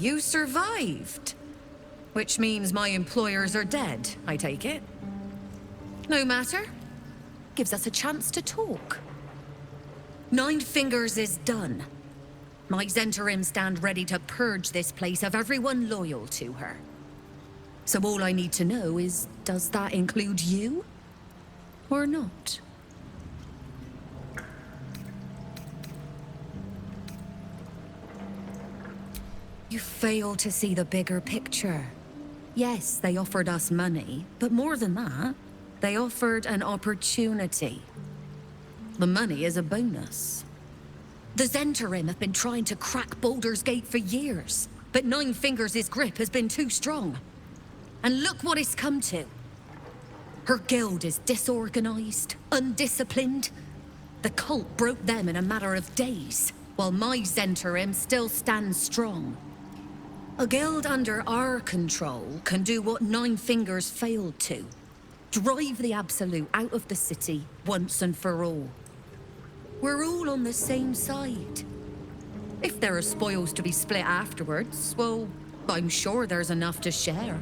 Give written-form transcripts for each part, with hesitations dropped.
you survived. Which means my employers are dead, I take it. No matter. Gives us a chance to talk. Nine Fingers is done. My Zhentarim stand ready to purge this place of everyone loyal to her. So all I need to know is, does that include you? Or not? You fail to see the bigger picture. Yes, they offered us money, but more than that, they offered an opportunity. The money is a bonus. The Zhentarim have been trying to crack Baldur's Gate for years, but Nine Fingers' grip has been too strong. And look what it's come to. Her guild is disorganized, undisciplined. The cult broke them in a matter of days, while my Zhentarim still stands strong. A guild under our control can do what Nine Fingers failed to. Drive the Absolute out of the city once and for all. We're all on the same side. If there are spoils to be split afterwards, well, I'm sure there's enough to share.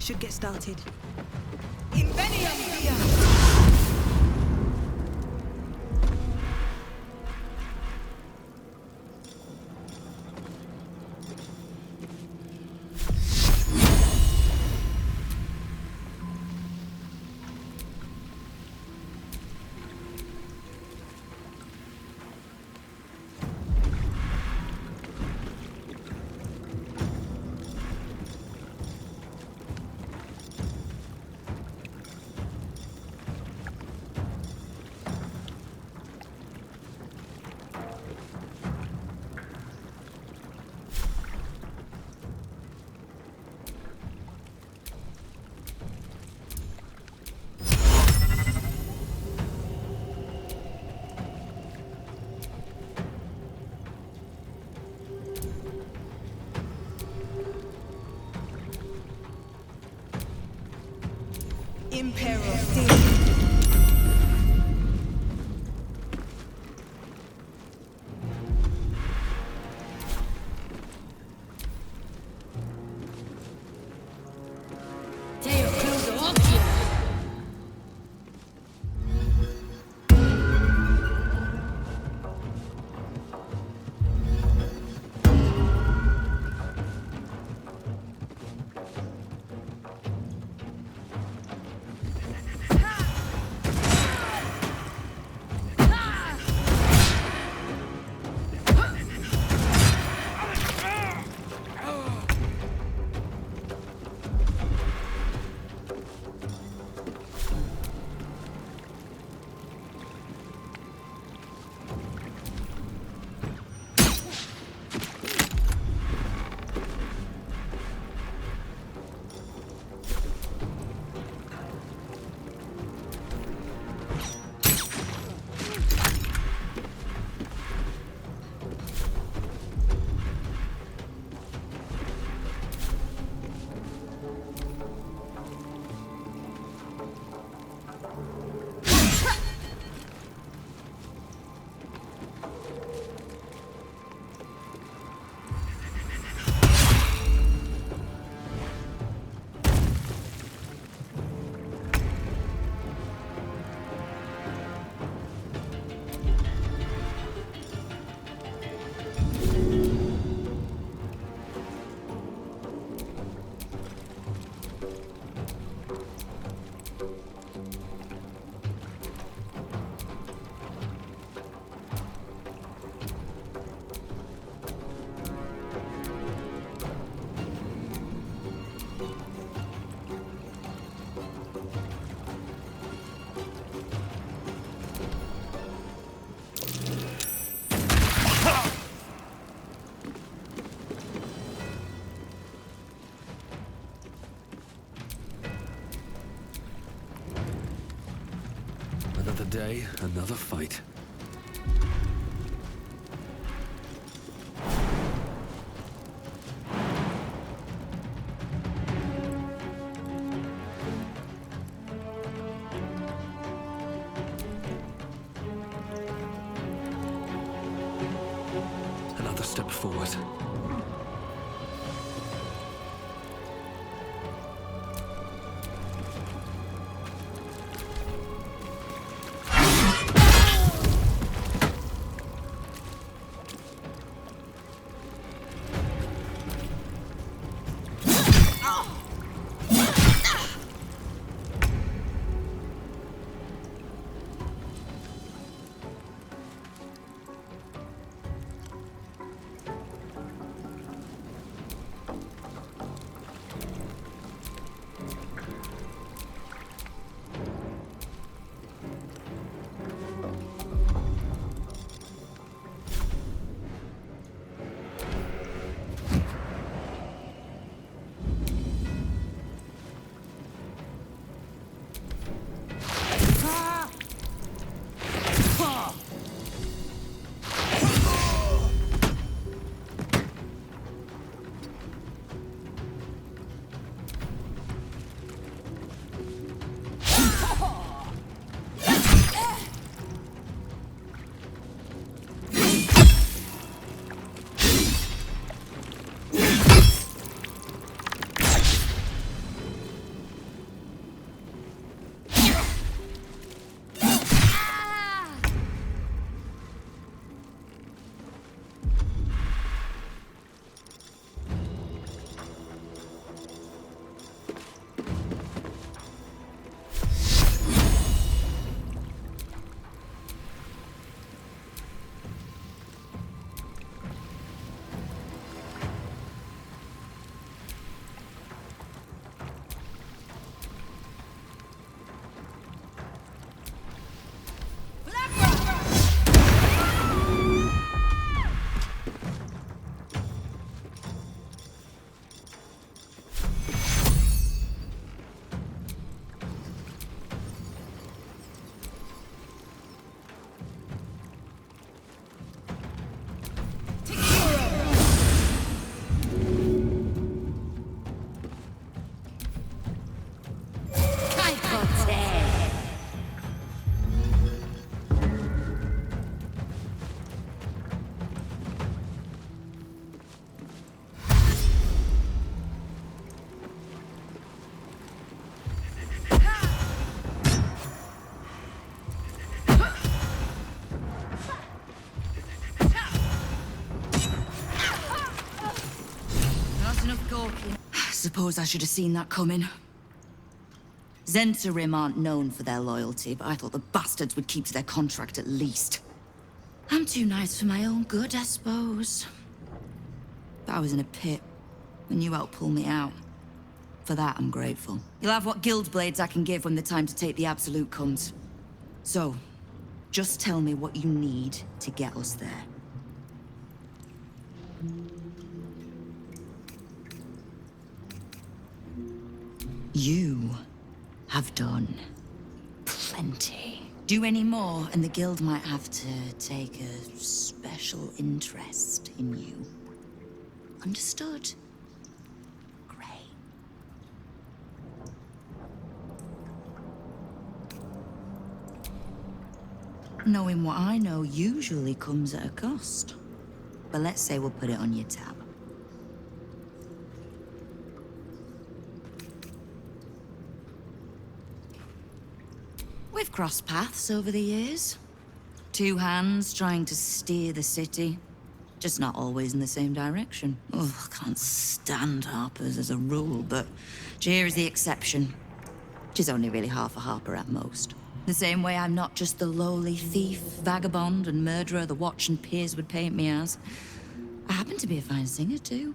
Should get started. Another day, another fight. Another step forward. suppose I should have seen that coming. Zentarim aren't known for their loyalty, but I thought the bastards would keep to their contract at least. I'm too nice for my own good, I suppose. But I was in a pit, and you helped pull me out. For that, I'm grateful. You'll have what guild blades I can give when the time to take the Absolute comes. So, just tell me what you need to get us there. You have done plenty. Do any more, and the guild might have to take a special interest in you. Understood? Great. Knowing what I know usually comes at a cost. But let's say we'll put it on your tab. We've crossed paths over the years. Two hands trying to steer the city. Just not always in the same direction. Oh, I can't stand harpers as a rule, but Jir is the exception. She's only really half a harper at most. The same way I'm not just the lowly thief, vagabond, and murderer the Watch and Peers would paint me as. I happen to be a fine singer, too.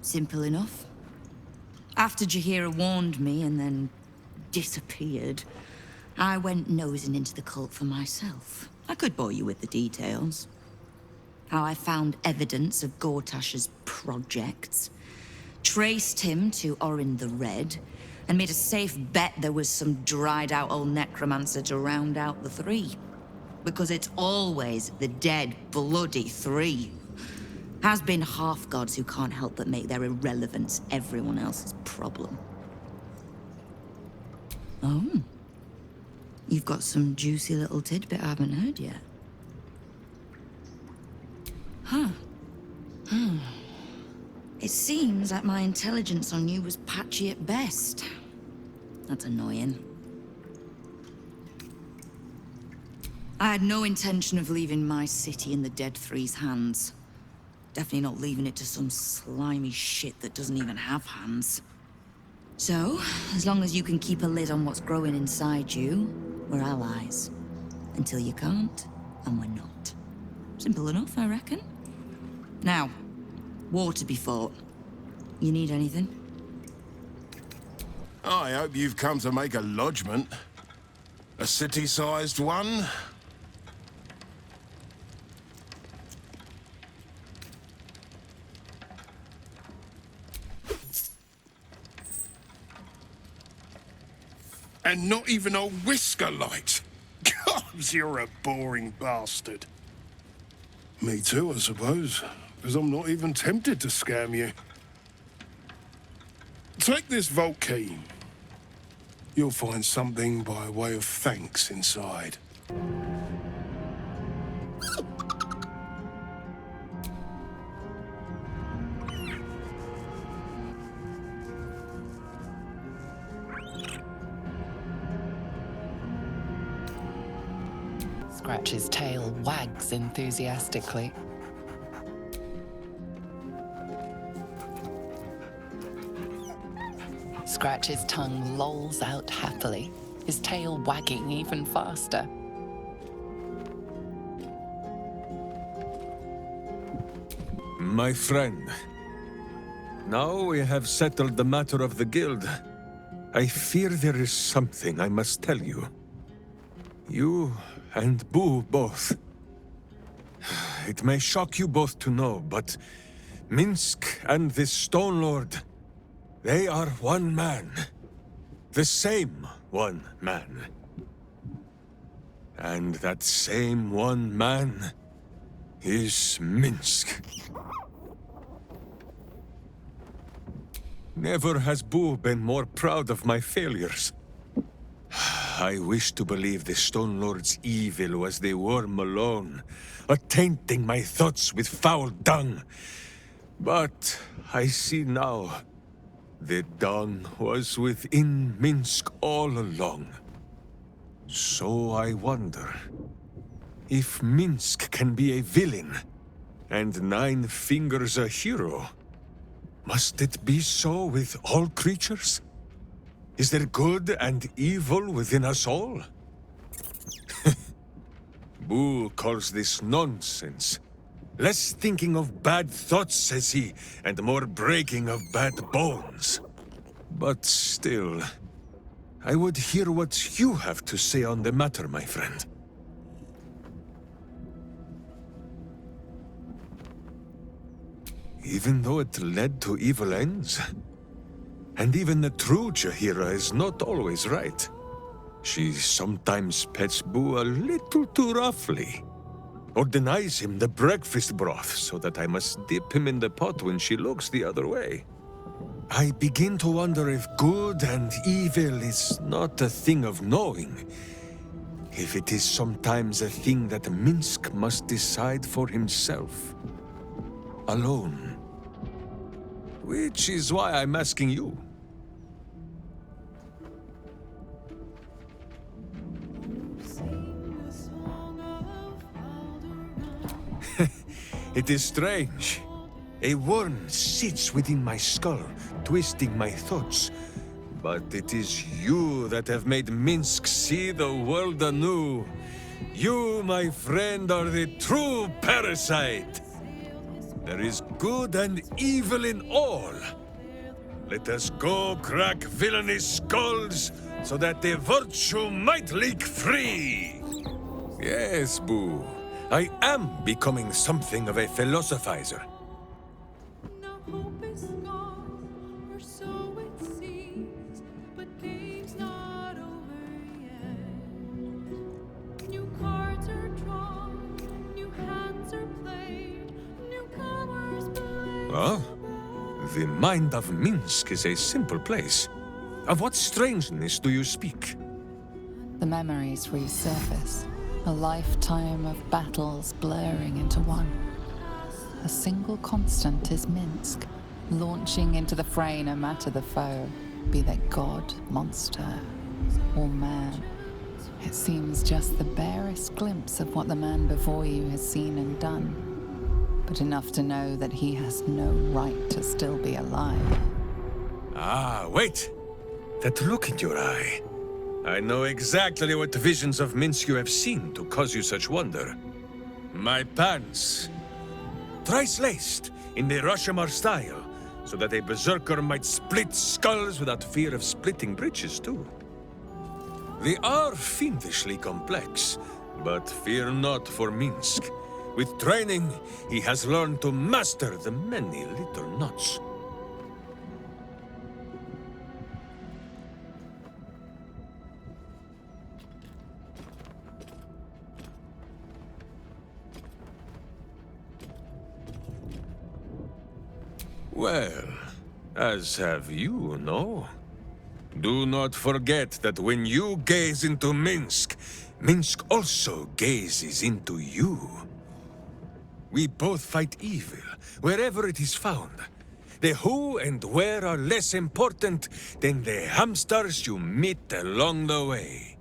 Simple enough. After Jaheira warned me and then disappeared, I went nosing into the cult for myself. I could bore you with the details. How I found evidence of Gortash's projects, traced him to Orin the Red, and made a safe bet there was some dried-out old necromancer to round out the three. Because it's always the dead, bloody three. Has been half-gods who can't help but make their irrelevance everyone else's problem. Oh. You've got some juicy little tidbit I haven't heard yet. Huh. It seems that my intelligence on you was patchy at best. That's annoying. I had no intention of leaving my city in the Dead Three's hands. Definitely not leaving it to some slimy shit that doesn't even have hands. So, as long as you can keep a lid on what's growing inside you, we're allies. Until you can't, and we're not. Simple enough, I reckon. Now, war to be fought. You need anything? I hope you've come to make a lodgment. A city-sized one? And not even a whisker light. God, you're a boring bastard. Me too, I suppose. Because I'm not even tempted to scam you. Take this vault key. You'll find something by way of thanks inside. Scratch's tail wags enthusiastically. Scratch's tongue lolls out happily, his tail wagging even faster. My friend, now we have settled the matter of the guild. I fear there is something I must tell you. You and Boo both. It may shock you both to know, but Minsk and this Stone Lord, they are one man. The same one man. And that same one man is Minsk. Never has Boo been more proud of my failures. I wish to believe the Stone Lord's evil was the worm alone, attainting my thoughts with foul dung. But I see now, the dung was within Minsk all along. So I wonder, if Minsk can be a villain, and Nine Fingers a hero, must it be so with all creatures? Is there good and evil within us all? Boo calls this nonsense. Less thinking of bad thoughts, says he, and more breaking of bad bones. But still, I would hear what you have to say on the matter, my friend. Even though it led to evil ends, and even the true Jaheira is not always right. She sometimes pets Boo a little too roughly, or denies him the breakfast broth so that I must dip him in the pot when she looks the other way. I begin to wonder if good and evil is not a thing of knowing, if it is sometimes a thing that Minsk must decide for himself, alone. Which is why I'm asking you. It is strange. A worm sits within my skull, twisting my thoughts. But it is you that have made Minsk see the world anew. You, my friend, are the true parasite. There is good and evil in all. Let us go crack villainous skulls, so that the virtue might leak free. Yes, Boo. I am becoming something of a philosophizer. Now hope is gone, or so it seems, but game's not over yet. New cards are drawn, new hands are played, newcomers play. Huh? The mind of Minsk is a simple place. Of what strangeness do you speak? The memories resurface. A lifetime of battles blurring into one. A single constant is Minsk, launching into the fray no matter the foe, be they god, monster, or man. It seems just the barest glimpse of what the man before you has seen and done, but enough to know that he has no right to still be alive. Ah, wait! That look in your eye. I know exactly what visions of Minsk you have seen to cause you such wonder. My pants. Thrice laced, in the Rashomar style, so that a berserker might split skulls without fear of splitting breeches too. They are fiendishly complex, but fear not for Minsk. With training, he has learned to master the many little knots. Well, as have you, no? Do not forget that when you gaze into Minsk, Minsk also gazes into you. We both fight evil, wherever it is found. The who and where are less important than the hamsters you meet along the way.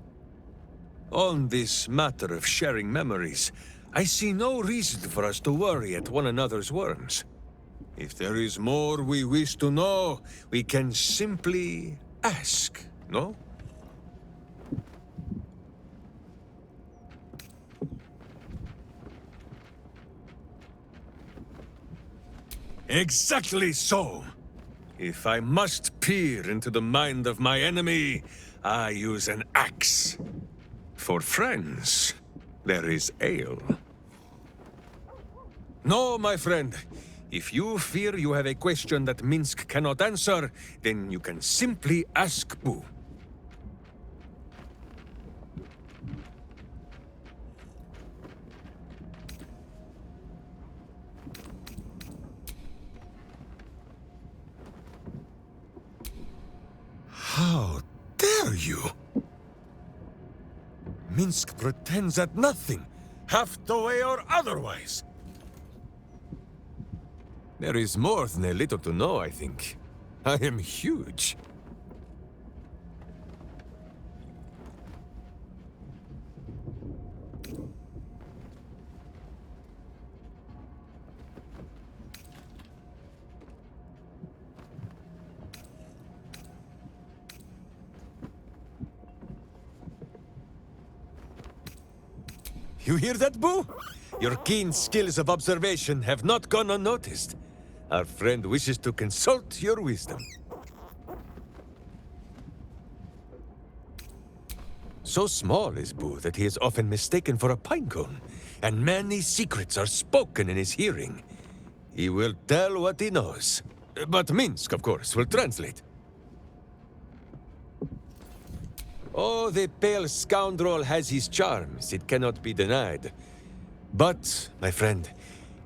On this matter of sharing memories, I see no reason for us to worry at one another's worms. If there is more we wish to know, we can simply ask, no? Exactly so! If I must peer into the mind of my enemy, I use an axe. For friends, there is ale. No, my friend. If you fear you have a question that Minsk cannot answer, then you can simply ask Boo. How dare you? Minsk pretends at nothing, half the way or otherwise. There is more than a little to know, I think. I am huge. You hear that, Boo? Your keen skills of observation have not gone unnoticed. Our friend wishes to consult your wisdom. So small is Boo that he is often mistaken for a pinecone, and many secrets are spoken in his hearing. He will tell what he knows. But Minsk, of course, will translate. Oh, the pale scoundrel has his charms, it cannot be denied. But, my friend,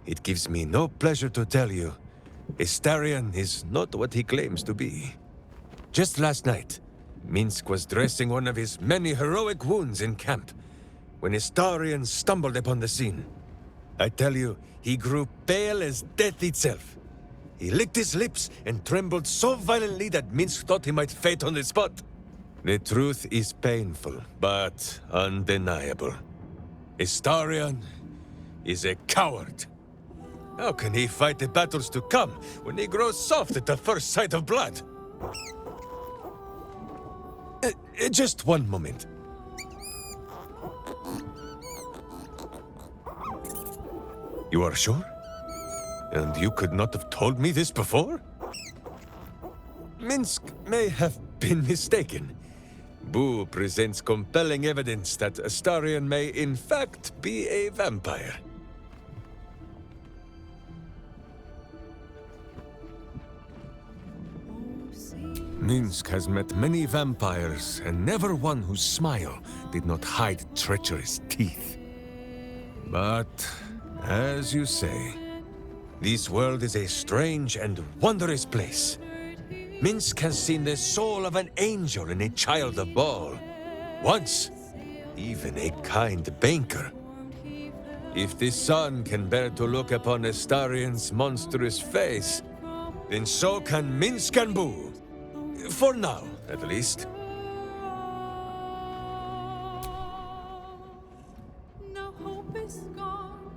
it gives me no pleasure to tell you, Astarion is not what he claims to be. Just last night, Minsk was dressing one of his many heroic wounds in camp, when Astarion stumbled upon the scene. I tell you, he grew pale as death itself. He licked his lips and trembled so violently that Minsk thought he might faint on the spot. The truth is painful, but undeniable. Astarion is a coward. How can he fight the battles to come when he grows soft at the first sight of blood? Just one moment. You are sure? And you could not have told me this before? Minsk may have been mistaken. Boo presents compelling evidence that Astarion may in fact be a vampire. Minsk has met many vampires, and never one whose smile did not hide treacherous teeth. But, as you say, this world is a strange and wondrous place. Minsk has seen the soul of an angel in a child of Baal. Once, even a kind banker. If the sun can bear to look upon Astarion's monstrous face, then so can Minsk and Boo. For now, at least. No hope is gone,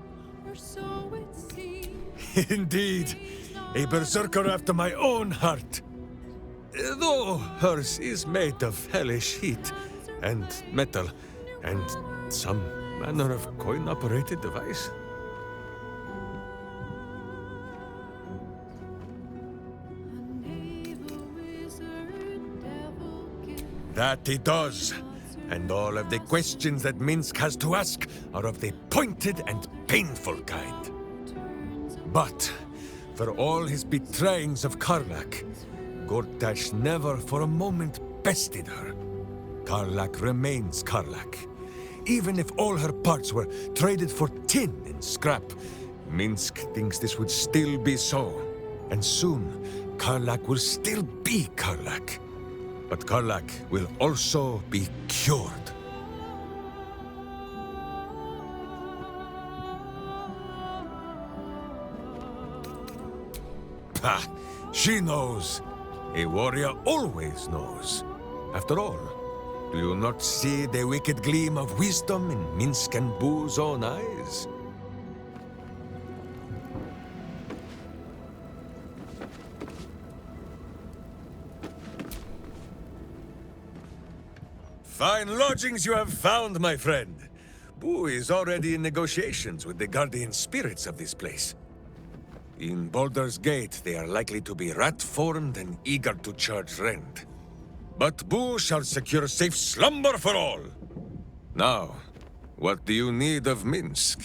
or so it seems. Indeed, a berserker after my own heart. Though hers is made of hellish heat, and metal, and some manner of coin-operated device. That it does. And all of the questions that Minsk has to ask are of the pointed and painful kind. But, for all his betrayings of Karlach, Gortash never for a moment bested her. Karlach remains Karlach. Even if all her parts were traded for tin and scrap, Minsk thinks this would still be so. And soon, Karlach will still be Karlach. But Karlach will also be cured. Pah! She knows. A warrior always knows. After all, do you not see the wicked gleam of wisdom in Minsk and Boo's own eyes? Fine lodgings you have found, my friend. Boo is already in negotiations with the guardian spirits of this place. In Baldur's Gate, they are likely to be rat-formed and eager to charge rent. But Boo shall secure safe slumber for all. Now, what do you need of Minsk?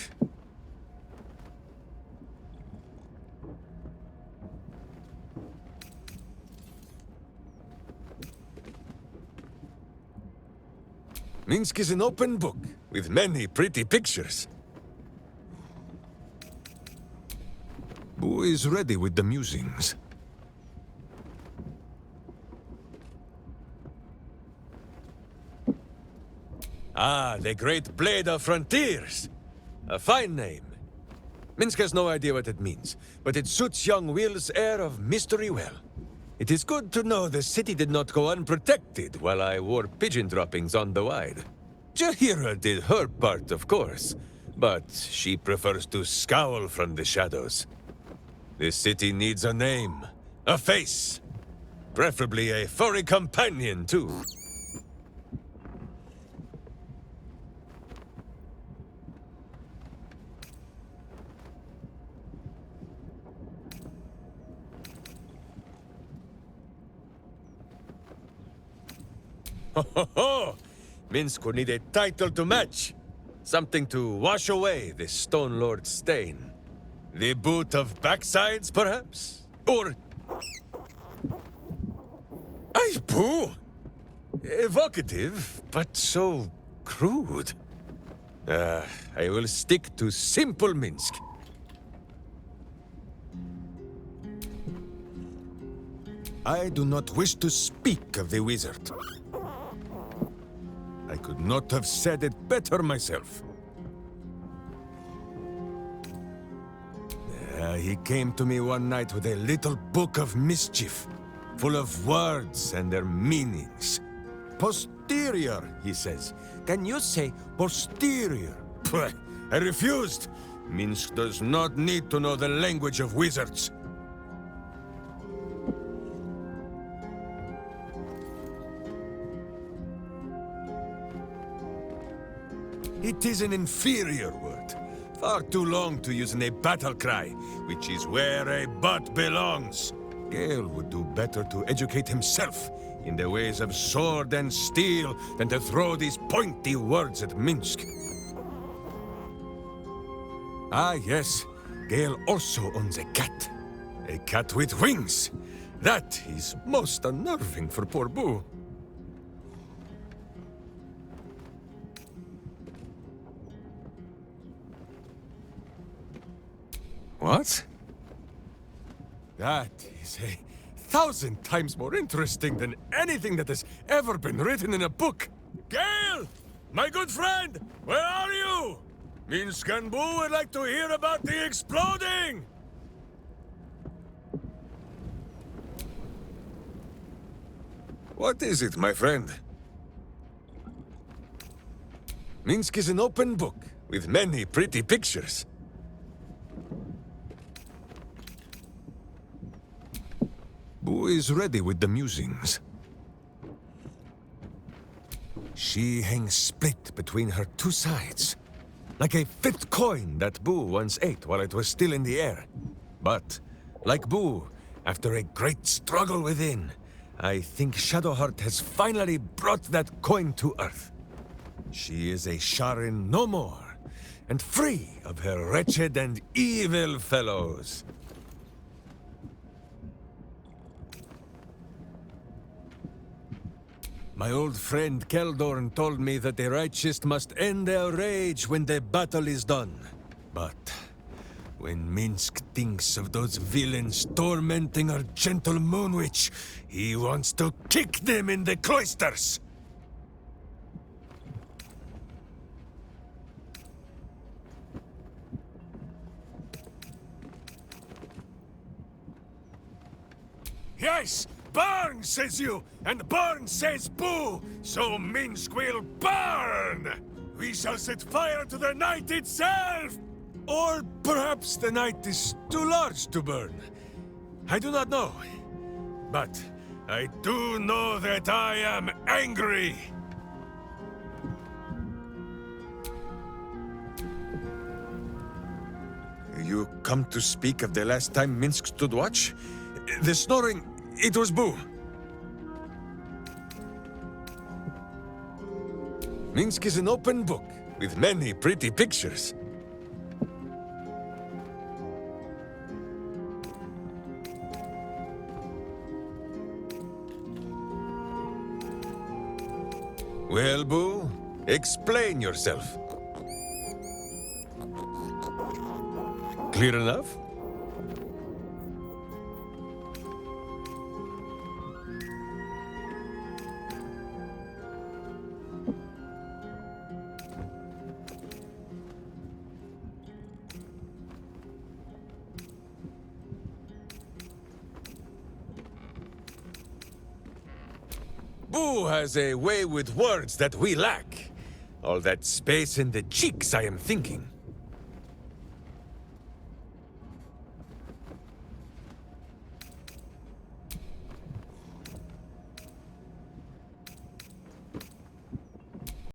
Minsk is an open book, with many pretty pictures. Boo is ready with the musings. Ah, the Great Blade of Frontiers! A fine name. Minsk has no idea what it means, but it suits young Will's air of mystery well. It is good to know the city did not go unprotected while I wore pigeon droppings on the wide. Jahira did her part, of course, but she prefers to scowl from the shadows. The city needs a name, a face, preferably a furry companion, too. Ho ho ho! Minsk would need a title to match. Something to wash away the Stone Lord's stain. The boot of backsides, perhaps? Or... Ay, poo! Evocative, but so crude. I will stick to simple Minsk. I do not wish to speak of the wizard. I could not have said it better myself. He came to me one night with a little book of mischief, full of words and their meanings. Posterior, he says. Can you say posterior? Pwah, I refused. Minsk does not need to know the language of wizards. It is an inferior word. Far too long to use in a battle cry, which is where a butt belongs. Gale would do better to educate himself in the ways of sword and steel than to throw these pointy words at Minsk. Ah, yes. Gale also owns a cat. A cat with wings. That is most unnerving for poor Boo. What? That is 1,000 times more interesting than anything that has ever been written in a book. Gale! My good friend! Where are you? Minsk and Boo would like to hear about the exploding! What is it, my friend? Minsk is an open book, with many pretty pictures. Boo is ready with the musings. She hangs split between her two sides, like a fifth coin that Boo once ate while it was still in the air. But, like Boo, after a great struggle within, I think Shadowheart has finally brought that coin to Earth. She is a Sharin no more, and free of her wretched and evil fellows. My old friend Keldorn told me that the righteous must end their rage when the battle is done. But when Minsk thinks of those villains tormenting our gentle moon witch, he wants to kick them in the cloisters! Yes! Burn, says you, and burn, says Boo, so Minsk will burn! We shall set fire to the night itself! Or perhaps the night is too large to burn. I do not know. But I do know that I am angry! You come to speak of the last time Minsk stood watch? The snoring... It was Boo. Minsk is an open book, with many pretty pictures. Well, Boo, explain yourself. Clear enough? Boo has a way with words that we lack. All that space in the cheeks, I am thinking.